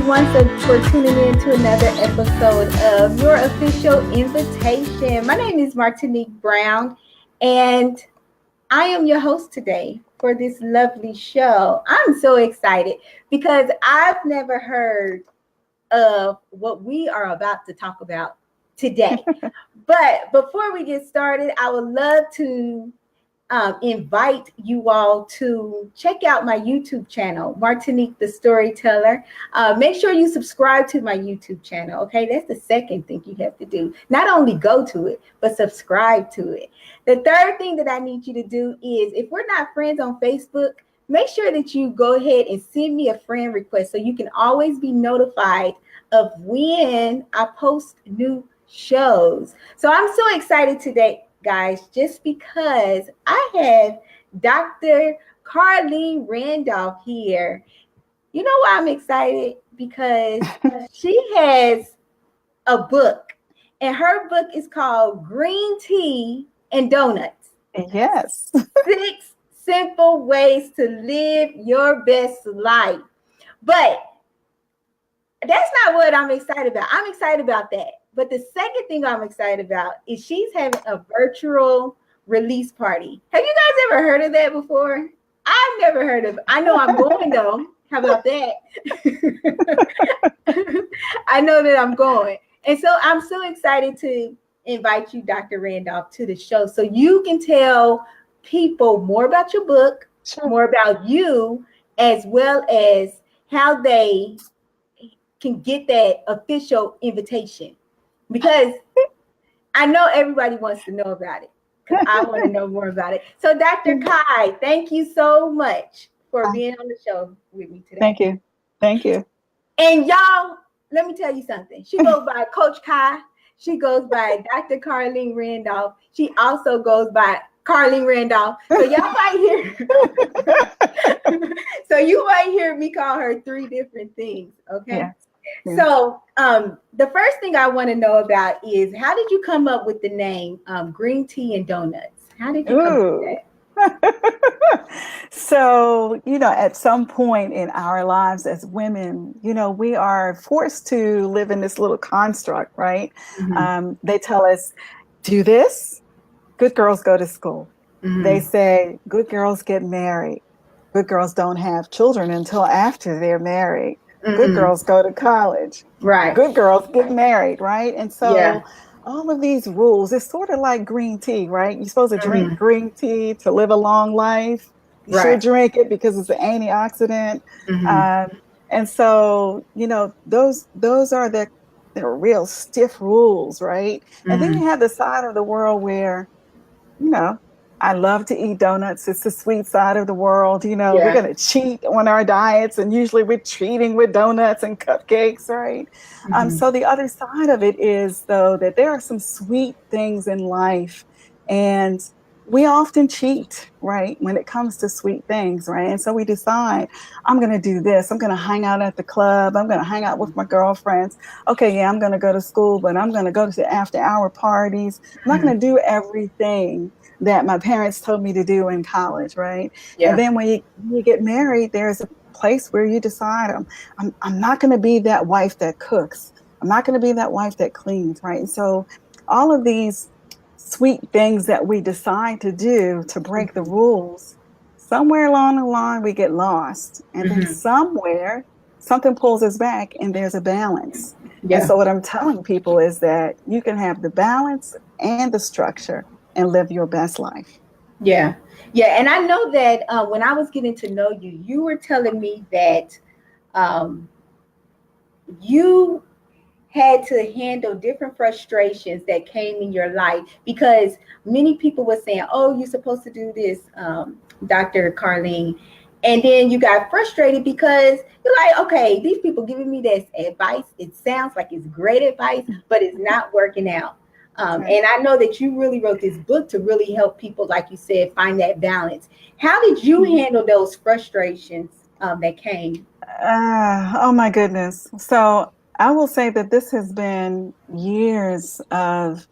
everyone for tuning in to another episode of Your Official Invitation. My name is Martinique Brown, and I am your host today for this lovely show. I'm so excited because I've never heard of what we are about to talk about today. But before we get started, I would love to invite you all to check out my YouTube channel, Martinique the Storyteller. Make sure you subscribe to my YouTube channel, okay? That's the second thing you have to do. Not only go to it, but subscribe to it. The third thing that I need you to do is, if we're not friends on Facebook, make sure that you go ahead and send me a friend request so you can always be notified of when I post new shows. So I'm so excited today, guys, just because I have Dr. Cai Randolph here. You know why I'm excited? Because she has a book, and her book is called Green Tea and Donuts. Yes. 6 simple ways to live your best life. But that's not what I'm excited about. I'm excited about that. But the second thing I'm excited about is she's having a virtual release party. Have you guys ever heard of that before? I've never heard of it. I know I'm going though. How about that? I know that I'm going. And so I'm so excited to invite you, Dr. Randolph, to the show so you can tell people more about your book, Sure. more about you, as well as how they can get that official invitation. Because I know everybody wants to know about it. I want to know more about it. So Dr. Cai, thank you so much for being on the show with me today. Thank you. Thank you. And y'all, let me tell you something. She goes by Coach Cai. She goes by Dr. Cai Randolph. She also goes by Cai Randolph. So y'all might hear. So you might hear me call her 3 different things. Okay. Yeah. Yeah. So the first thing I want to know about is, how did you come up with the name Green Tea and Donuts? How did you come up with that? So, at some point in our lives as women, we are forced to live in this little construct, right? Mm-hmm. They tell us, do this, good girls go to school. Mm-hmm. They say, good girls get married. Good girls don't have children until after they're married. Mm-hmm. Good girls go to college. Right. Good girls get married, right? And so all of these rules, it's sort of like green tea, right? You're supposed to drink green tea to live a long life. You should drink it because it's an antioxidant. Mm-hmm. And so, those are the real stiff rules, right? Mm-hmm. And then you have the side of the world where, I love to eat donuts. It's the sweet side of the world. We're going to cheat on our diets, and usually we're treating with donuts and cupcakes, right? Mm-hmm. So the other side of it is, though, that there are some sweet things in life, and we often cheat, right, when it comes to sweet things, right? And so we decide, I'm going to do this. I'm going to hang out at the club. I'm going to hang out with my girlfriends. Okay, I'm going to go to school, but I'm going to go to the after-hour parties. I'm not going to do everything that my parents told me to do in college, right? Yeah. And then when you get married, there's a place where you decide, I'm not going to be that wife that cooks. I'm not going to be that wife that cleans, right? And so all of these sweet things that we decide to do to break the rules, somewhere along the line we get lost. And then somewhere something pulls us back, and there's a balance. Yeah. And so what I'm telling people is that you can have the balance and the structure and live your best life. Yeah. Yeah. And I know that when I was getting to know you, you were telling me that you had to handle different frustrations that came in your life, because many people were saying, oh, you're supposed to do this, Dr. Cai. And then you got frustrated because you're like, okay, these people giving me this advice. It sounds like it's great advice, but it's not working out. And I know that you really wrote this book to really help people, like you said, find that balance. How did you handle those frustrations that came? Oh, my goodness. So I will say that this has been years of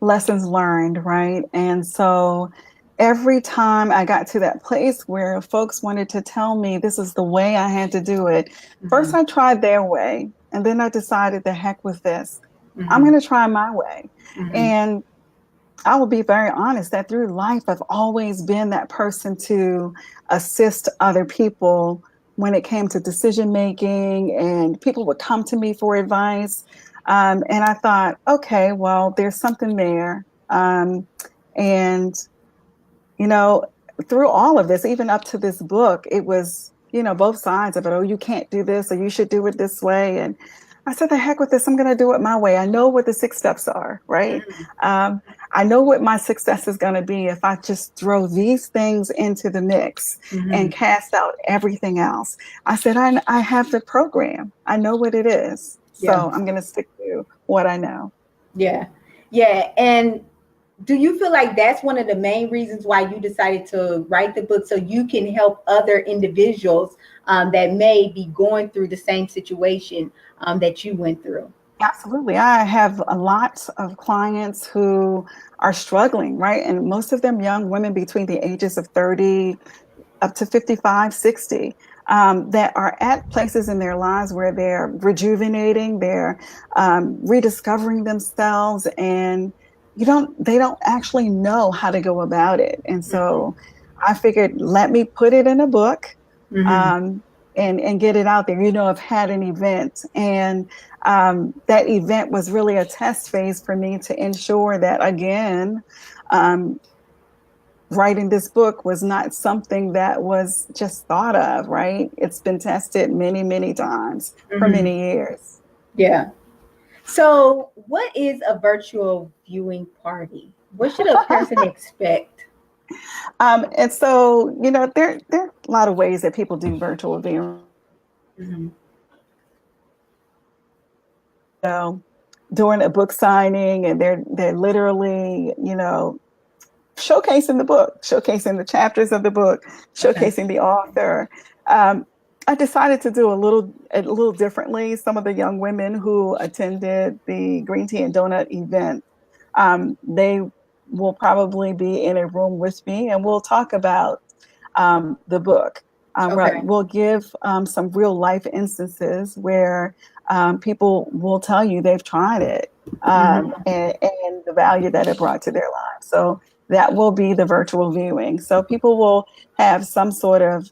lessons learned, right? And so every time I got to that place where folks wanted to tell me this is the way I had to do it, first I tried their way, and then I decided the heck with this. I'm going to try my way. And I will be very honest that through life, I've always been that person to assist other people when it came to decision making, and people would come to me for advice. And I thought, okay, well, there's something there. And you know, through all of this, even up to this book, it was, both sides of it. Oh, you can't do this, or you should do it this way. And I said, the heck with this. I'm going to do it my way. I know what the 6 steps are, right? I know what my success is going to be if I just throw these things into the mix and cast out everything else. I said, I have the program. I know what it is. So I'm going to stick to what I know. Yeah. Yeah. And do you feel like that's one of the main reasons why you decided to write the book, so you can help other individuals that may be going through the same situation that you went through? Absolutely. I have a lot of clients who are struggling, right? And most of them young women between the ages of 30 up to 55, 60, that are at places in their lives where they're rejuvenating, they're rediscovering themselves, and they don't actually know how to go about it. And so I figured, let me put it in a book. And get it out there. I've had an event, and that event was really a test phase for me to ensure that, again, writing this book was not something that was just thought of, right? It's been tested many, many times for many years. Yeah. So what is a virtual viewing party? What should a person expect? And so, there are a lot of ways that people do virtual viewing. During a book signing, and they're literally, showcasing the book, showcasing the chapters of the book, showcasing the author. I decided to do a little differently. Some of the young women who attended the Green Tea and Donut event, they will probably be in a room with me, and we'll talk about the book. Right. We'll give some real life instances where people will tell you they've tried it and the value that it brought to their lives. So that will be the virtual viewing. So people will have some sort of,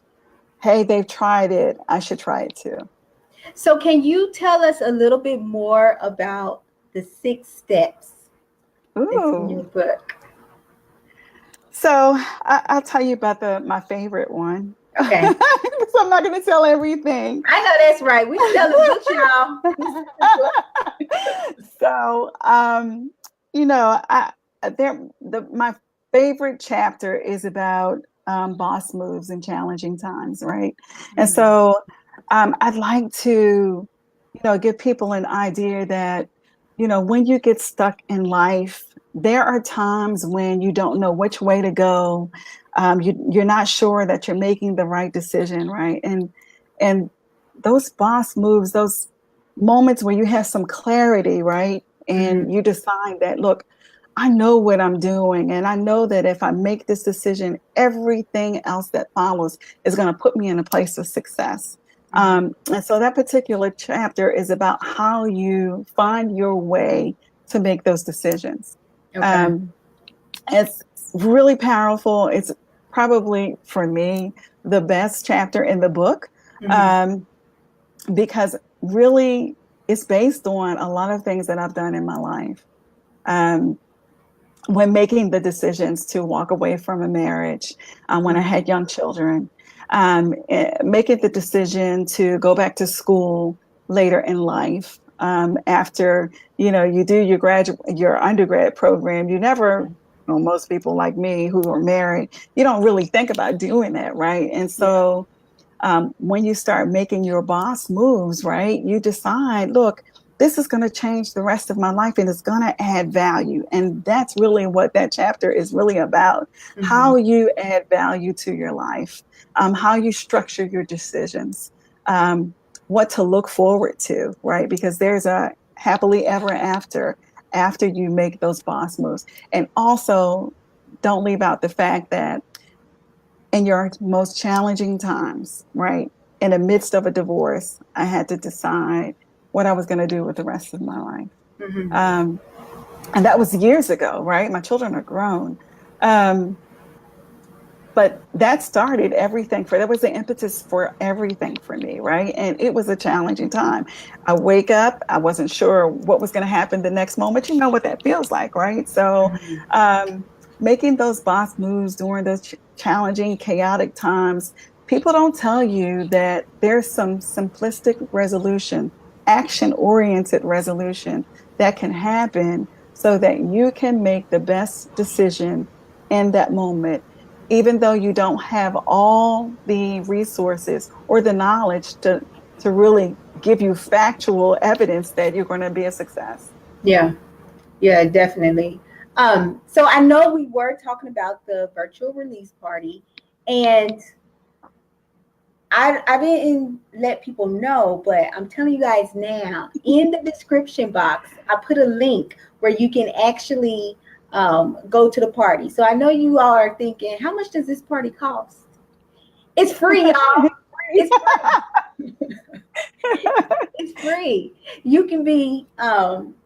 hey, they've tried it, I should try it too. So can you tell us a little bit more about the 6 steps that's in your book? So I'll tell you about my favorite one. Okay. So I'm not going to tell everything. I know that's right. We tell the book, y'all. So, my favorite chapter is about boss moves in challenging times, right? And so I'd like to, give people an idea that, when you get stuck in life, there are times when you don't know which way to go. You're not sure that you're making the right decision, right? And those boss moves, those moments where you have some clarity, right? And you decide that, look, I know what I'm doing, and I know that if I make this decision, everything else that follows is going to put me in a place of success. And so that particular chapter is about how you find your way to make those decisions. Okay. It's really powerful. It's probably, for me, the best chapter in the book, because really it's based on a lot of things that I've done in my life. When making the decisions to walk away from a marriage, when I had young children, making the decision to go back to school later in life, after, you do your undergrad program, you never, most people like me who are married, you don't really think about doing that, right? And so when you start making your boss moves, right, you decide, look, this is going to change the rest of my life, and it's going to add value. And that's really what that chapter is really about, how you add value to your life, how you structure your decisions, what to look forward to, right? Because there's a happily ever after you make those boss moves. And also don't leave out the fact that in your most challenging times, right, in the midst of a divorce, I had to decide what I was going to do with the rest of my life. Mm-hmm. And that was years ago, right? My children are grown. Um, but that started everything that was the impetus for everything for me, right? And it was a challenging time. I wake up, I wasn't sure what was going to happen the next moment. You know what that feels like, right? So making those boss moves during those challenging, chaotic times, people don't tell you that there's some simplistic resolution, action oriented resolution that can happen so that you can make the best decision in that moment, even though you don't have all the resources or the knowledge to really give you factual evidence that you're going to be a success. Yeah, yeah, definitely. So I know we were talking about the virtual release party, and I didn't let people know, but I'm telling you guys now, in the description box, I put a link where you can actually go to the party. So I know you all are thinking, how much does this party cost? It's free, y'all. It's free. It's free. You can be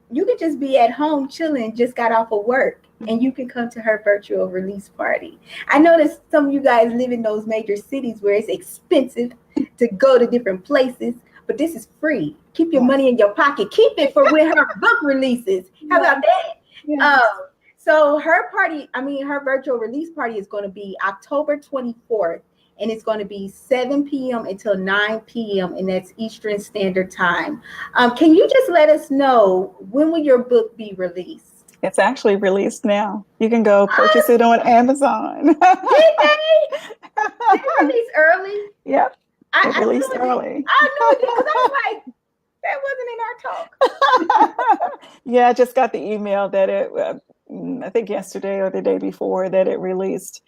you can just be at home chilling, just got off of work, and you can come to her virtual release party. I know that some of you guys live in those major cities where it's expensive to go to different places, but this is free. Keep your money in your pocket. Keep it for when her book releases. How about that? Yes. So her party, I mean, her virtual release party is going to be October 24th, and it's going to be 7 p.m. until 9 p.m., and that's Eastern Standard Time. Can you just let us know, when will your book be released? It's actually released now. You can go purchase it on Amazon. Did they? Did it release early? Yep. I released knew early. I knew it because I was like, that wasn't in our talk. Yeah, I just got the email that I think yesterday or the day before that it released.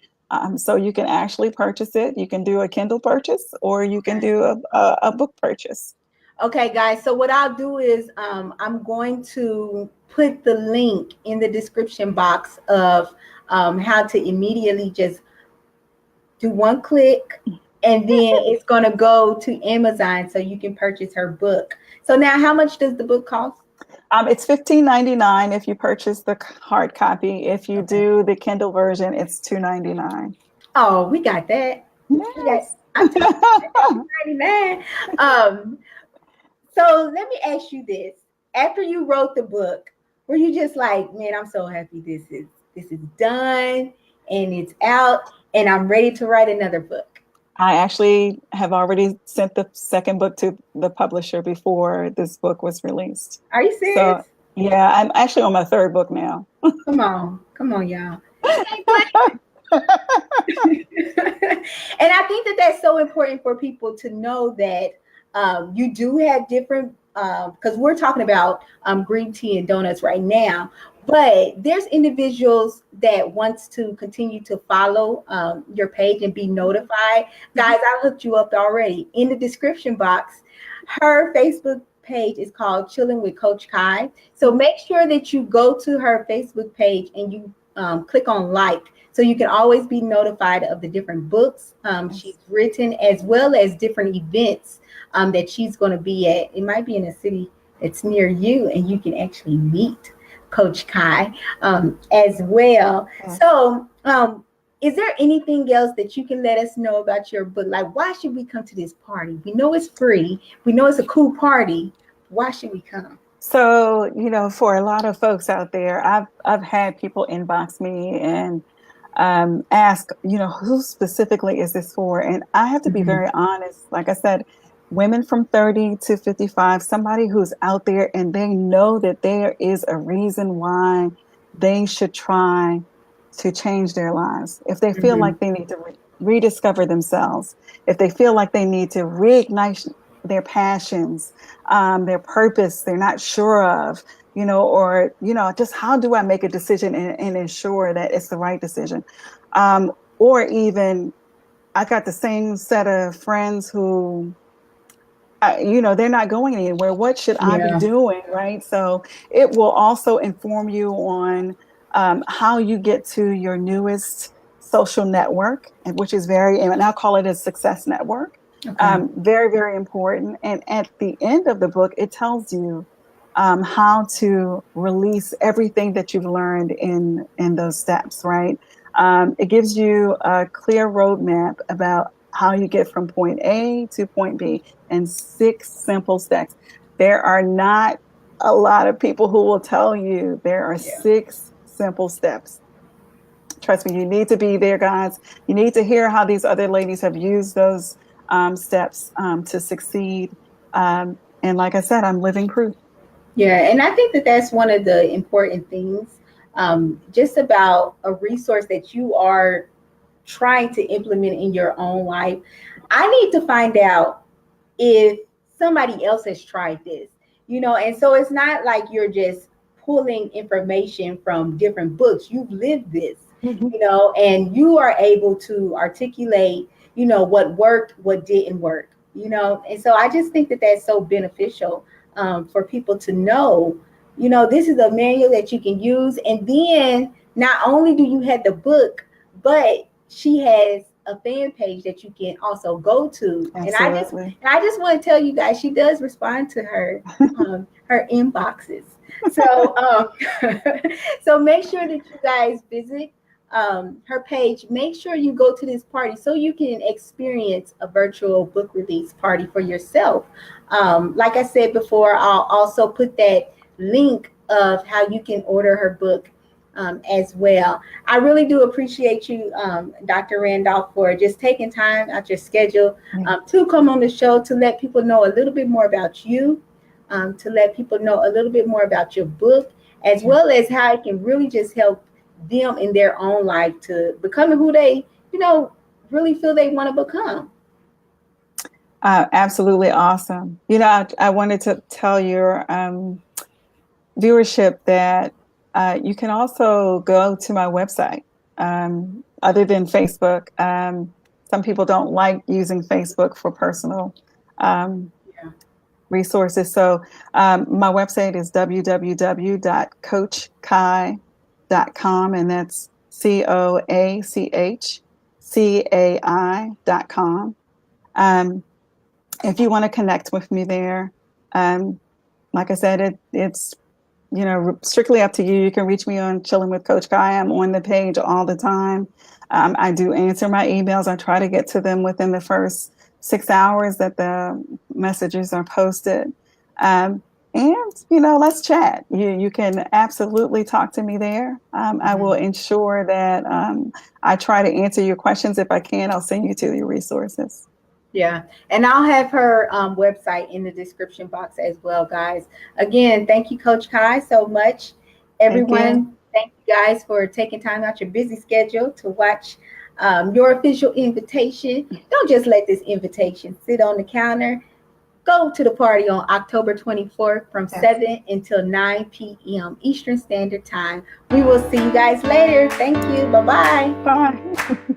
So you can actually purchase it. You can do a Kindle purchase or you can do a book purchase. Okay, guys. So what I'll do is I'm going to put the link in the description box of how to immediately just do one click, and then it's going to go to Amazon so you can purchase her book. So now, how much does the book cost? It's $15.99 if you purchase the hard copy. If you do the Kindle version, it's $2.99. Oh, we got that. Yes. I'm $2.99. So let me ask you this: after you wrote the book, were you just like, man, I'm so happy this is done and it's out, and I'm ready to write another book? I actually have already sent the second book to the publisher before this book was released. Are you serious? So, yeah, I'm actually on my third book now. Come on, y'all. And I think that that's so important for people to know that you do have different, because we're talking about green tea and donuts right now, but there's individuals that wants to continue to follow your page and be notified. Guys, I hooked you up already. In the description box, her Facebook page is called Chillin with Coach Kai. So make sure that you go to her Facebook page and you click on like, so you can always be notified of the different books she's written, as well as different events that she's going to be at. It might be in a city that's near you, and you can actually meet Coach Kai as well. So is there anything else that you can let us know about your book? Like, why should we come to this party? We know it's free. We know it's a cool party. Why should we come? So, for a lot of folks out there, I've had people inbox me and ask, who specifically is this for? And I have to be very honest. Like I said, women from 30 to 55, somebody who's out there and they know that there is a reason why they should try to change their lives. If they feel like they need to rediscover themselves, if they feel like they need to reignite their passions, their purpose they're not sure of, or, just how do I make a decision and ensure that it's the right decision? Or even I got the same set of friends who, they're not going anywhere. What should I be doing? Right. So it will also inform you on how you get to your newest social network, which is and I'll call it a success network. Okay. Very, very important. And at the end of the book, it tells you how to release everything that you've learned in those steps, right? It gives you a clear roadmap about how you get from point A to point B in 6 simple steps. There are not a lot of people who will tell you there are 6 simple steps. Trust me, you need to be there, guys. You need to hear how these other ladies have used those steps to succeed. And like I said, I'm living proof. Yeah, and I think that that's one of the important things, just about a resource that you are trying to implement in your own life. I need to find out if somebody else has tried this, and so it's not like you're just pulling information from different books. You've lived this, and you are able to articulate, what worked, what didn't work, and so I just think that that's so beneficial, for people to know, this is a manual that you can use. And then not only do you have the book, but she has a fan page that you can also go to. Absolutely. And I just want to tell you guys, she does respond to her her inboxes. So so make sure that you guys visit her page. Make sure you go to this party so you can experience a virtual book release party for yourself. Like I said before, I'll also put that link of how you can order her book as well. I really do appreciate you, Dr. Randolph, for just taking time out your schedule to come on the show to let people know a little bit more about you, to let people know a little bit more about your book, as well as how it can really just help them in their own life to becoming who they, really feel they want to become. Absolutely awesome. I wanted to tell your viewership that you can also go to my website. Other than Facebook, some people don't like using Facebook for personal resources. So my website is www.coachcai.com, and that's COACHCAI.com. If you want to connect with me there, like I said, it's strictly up to you. You can reach me on Chillin with Coach Cai. I'm on the page all the time. I do answer my emails. I try to get to them within the first 6 hours that the messages are posted. And let's chat. You can absolutely talk to me there. I will ensure that I try to answer your questions. If I can, I'll send you to your resources. Yeah. And I'll have her website in the description box as well, guys. Again, thank you, Coach Cai, so much. Everyone, thank you guys for taking time out your busy schedule to watch your official invitation. Don't just let this invitation sit on the counter. Go to the party on October 24th from 7 until 9 p.m. Eastern Standard Time. We will see you guys later. Thank you. Bye-bye. Bye.